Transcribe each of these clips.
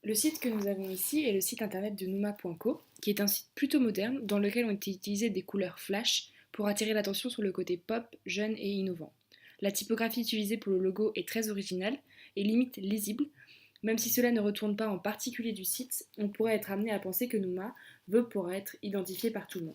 Le site que nous avons ici est le site internet de Numa.co, qui est un site plutôt moderne dans lequel ont été utilisées des couleurs flash pour attirer l'attention sur le côté pop, jeune et innovant. La typographie utilisée pour le logo est très originale et limite lisible. Même si cela ne retourne pas en particulier du site, on pourrait être amené à penser que Numa veut pour être identifié par tout le monde.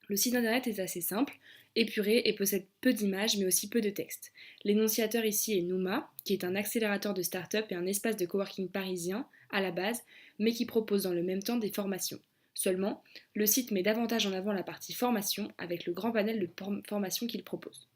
Le site internet est assez simple, épuré et possède peu d'images mais aussi peu de texte. L'énonciateur ici est Numa, qui est un accélérateur de start-up et un espace de coworking parisien à la base, mais qui propose dans le même temps des formations. Seulement, le site met davantage en avant la partie formation avec le grand panel de formations qu'il propose.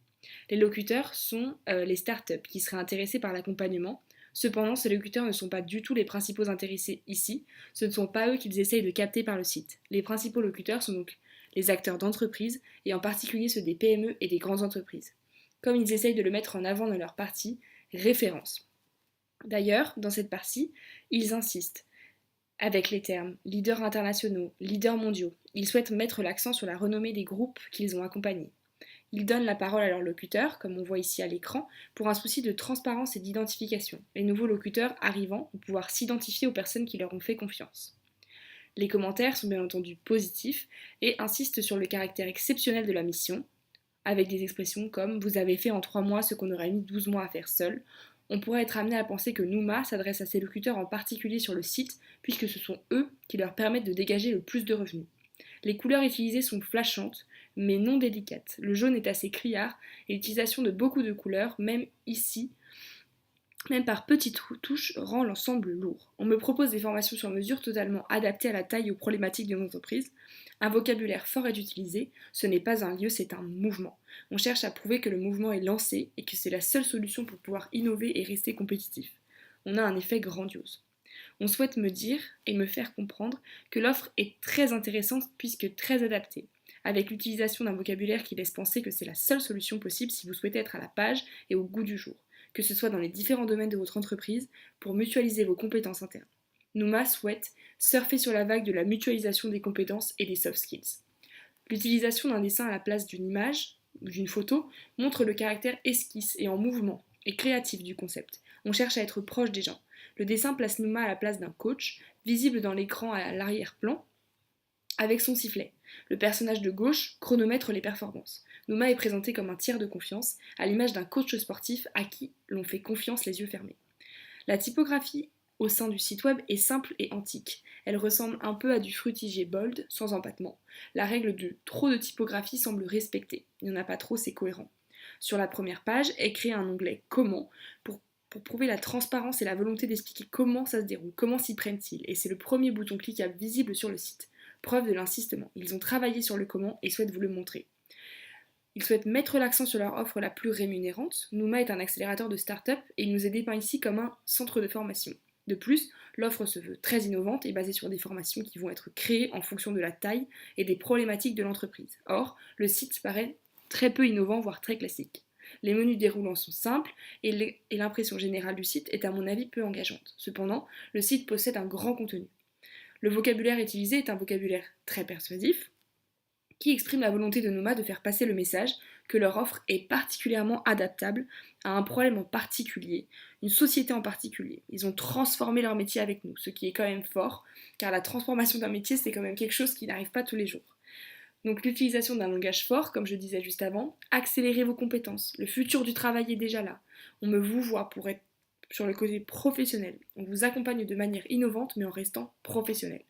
Les locuteurs sont les start-up qui seraient intéressés par l'accompagnement. Cependant, ces locuteurs ne sont pas du tout les principaux intéressés ici. Ce ne sont pas eux qu'ils essayent de capter par le site. Les principaux locuteurs sont donc les acteurs d'entreprise, et en particulier ceux des PME et des grandes entreprises. Comme ils essayent de le mettre en avant dans leur partie, référence. D'ailleurs, dans cette partie, ils insistent avec les termes leaders internationaux, leaders mondiaux. Ils souhaitent mettre l'accent sur la renommée des groupes qu'ils ont accompagnés. Ils donnent la parole à leurs locuteurs, comme on voit ici à l'écran, pour un souci de transparence et d'identification. Les nouveaux locuteurs arrivant vont pouvoir s'identifier aux personnes qui leur ont fait confiance. Les commentaires sont bien entendu positifs et insistent sur le caractère exceptionnel de la mission, avec des expressions comme vous avez fait en 3 mois ce qu'on aurait mis 12 mois à faire seul. On pourrait être amené à penser que Numa s'adresse à ses locuteurs en particulier sur le site, puisque ce sont eux qui leur permettent de dégager le plus de revenus. Les couleurs utilisées sont flashantes, mais non délicates. Le jaune est assez criard, et l'utilisation de beaucoup de couleurs, même ici, même par petites touches, rend l'ensemble lourd. On me propose des formations sur mesure totalement adaptées à la taille et aux problématiques de l'entreprise. Un vocabulaire fort est utilisé, ce n'est pas un lieu, c'est un mouvement. On cherche à prouver que le mouvement est lancé et que c'est la seule solution pour pouvoir innover et rester compétitif. On a un effet grandiose. On souhaite me dire et me faire comprendre que l'offre est très intéressante puisque très adaptée, avec l'utilisation d'un vocabulaire qui laisse penser que c'est la seule solution possible si vous souhaitez être à la page et au goût du jour, que ce soit dans les différents domaines de votre entreprise, pour mutualiser vos compétences internes. Numa souhaite surfer sur la vague de la mutualisation des compétences et des soft skills. L'utilisation d'un dessin à la place d'une image ou d'une photo montre le caractère esquisse et en mouvement et créatif du concept. On cherche à être proche des gens. Le dessin place Numa à la place d'un coach, visible dans l'écran à l'arrière-plan, avec son sifflet. Le personnage de gauche chronomètre les performances. Numa est présenté comme un tiers de confiance, à l'image d'un coach sportif à qui l'on fait confiance les yeux fermés. La typographie au sein du site web est simple et antique. Elle ressemble un peu à du frutigé bold, sans empattement. La règle de trop de typographie semble respectée. Il n'y en a pas trop, c'est cohérent. Sur la première page est créé un onglet Comment pour prouver la transparence et la volonté d'expliquer comment ça se déroule, comment s'y prennent-ils. Et c'est le premier bouton cliquable visible sur le site. Preuve de l'insistement. Ils ont travaillé sur le comment et souhaitent vous le montrer. Ils souhaitent mettre l'accent sur leur offre la plus rémunérante. Numa est un accélérateur de start-up et il nous est dépeint ici comme un centre de formation. De plus, l'offre se veut très innovante et basée sur des formations qui vont être créées en fonction de la taille et des problématiques de l'entreprise. Or, le site paraît très peu innovant, voire très classique. Les menus déroulants sont simples et l'impression générale du site est à mon avis peu engageante. Cependant, le site possède un grand contenu. Le vocabulaire utilisé est un vocabulaire très persuasif, qui exprime la volonté de Numa de faire passer le message que leur offre est particulièrement adaptable à un problème en particulier, une société en particulier. Ils ont transformé leur métier avec nous, ce qui est quand même fort, car la transformation d'un métier, c'est quand même quelque chose qui n'arrive pas tous les jours. Donc l'utilisation d'un langage fort, comme je disais juste avant, accélérez vos compétences. Le futur du travail est déjà là. On me vous voit pour être sur le côté professionnel. On vous accompagne de manière innovante, mais en restant professionnel.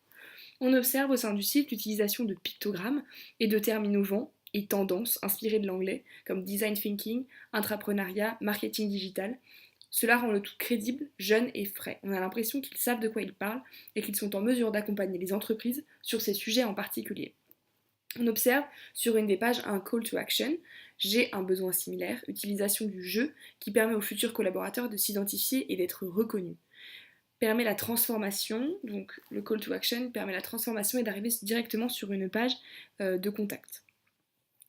On observe au sein du site l'utilisation de pictogrammes et de termes innovants et tendances inspirés de l'anglais, comme design thinking, intrapreneuriat, marketing digital. Cela rend le tout crédible, jeune et frais. On a l'impression qu'ils savent de quoi ils parlent et qu'ils sont en mesure d'accompagner les entreprises sur ces sujets en particulier. On observe sur une des pages un call to action, j'ai un besoin similaire, utilisation du jeu qui permet aux futurs collaborateurs de s'identifier et d'être reconnus. Permet la transformation, donc le call to action permet la transformation et d'arriver directement sur une page de contact.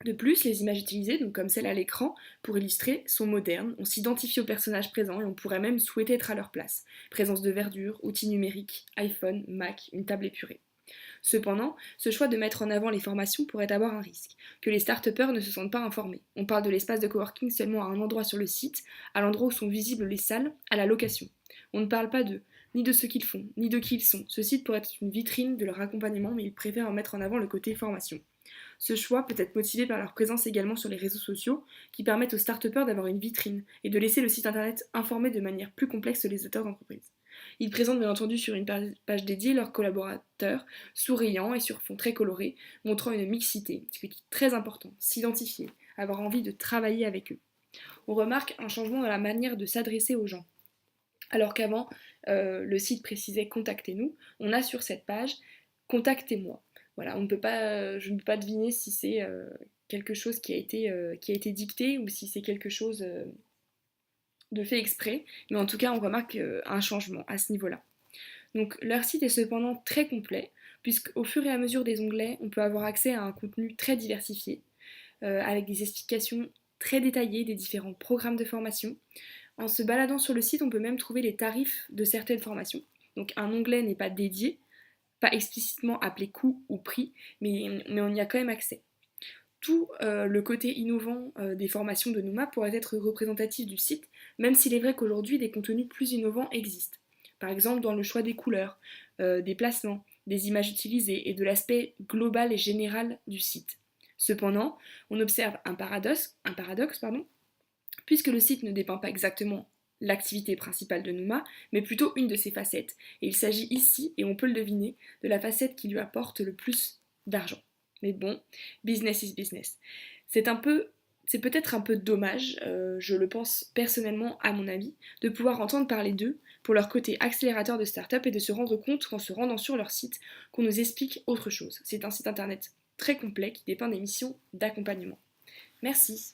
De plus, les images utilisées, donc comme celle à l'écran, pour illustrer, sont modernes, on s'identifie aux personnages présents et on pourrait même souhaiter être à leur place. Présence de verdure, outils numériques, iPhone, Mac, une table épurée. Cependant, ce choix de mettre en avant les formations pourrait avoir un risque, que les start-upers ne se sentent pas informés. On parle de l'espace de coworking seulement à un endroit sur le site, à l'endroit où sont visibles les salles, à la location. On ne parle pas d'eux, ni de ce qu'ils font, ni de qui ils sont. Ce site pourrait être une vitrine de leur accompagnement, mais ils préfèrent mettre en avant le côté formation. Ce choix peut être motivé par leur présence également sur les réseaux sociaux, qui permettent aux start-upers d'avoir une vitrine et de laisser le site internet informer de manière plus complexe les auteurs d'entreprise. Ils présentent bien entendu sur une page dédiée leurs collaborateurs, souriants et sur fond très coloré, montrant une mixité, ce qui est très important, s'identifier, avoir envie de travailler avec eux. On remarque un changement dans la manière de s'adresser aux gens. Alors qu'avant, le site précisait contactez-nous, on a sur cette page contactez-moi. Voilà, je ne peux pas deviner si c'est quelque chose qui a été dicté ou si c'est quelque chose de fait exprès, mais en tout cas on remarque un changement à ce niveau-là. Donc leur site est cependant très complet, puisqu'au fur et à mesure des onglets, on peut avoir accès à un contenu très diversifié, avec des explications très détaillées des différents programmes de formation. En se baladant sur le site, on peut même trouver les tarifs de certaines formations. Donc un onglet n'est pas dédié, pas explicitement appelé coût ou prix, mais on y a quand même accès. Tout le côté innovant des formations de Nouma pourrait être représentatif du site, même s'il est vrai qu'aujourd'hui des contenus plus innovants existent. Par exemple dans le choix des couleurs, des placements, des images utilisées et de l'aspect global et général du site. Cependant, on observe un paradoxe, puisque le site ne dépeint pas exactement l'activité principale de Nouma, mais plutôt une de ses facettes. Et il s'agit ici, et on peut le deviner, de la facette qui lui apporte le plus d'argent. Mais bon, business is business. C'est peut-être un peu dommage, je le pense personnellement à mon avis, de pouvoir entendre parler d'eux pour leur côté accélérateur de start-up et de se rendre compte qu'en se rendant sur leur site, qu'on nous explique autre chose. C'est un site internet très complet qui dépeint des missions d'accompagnement. Merci.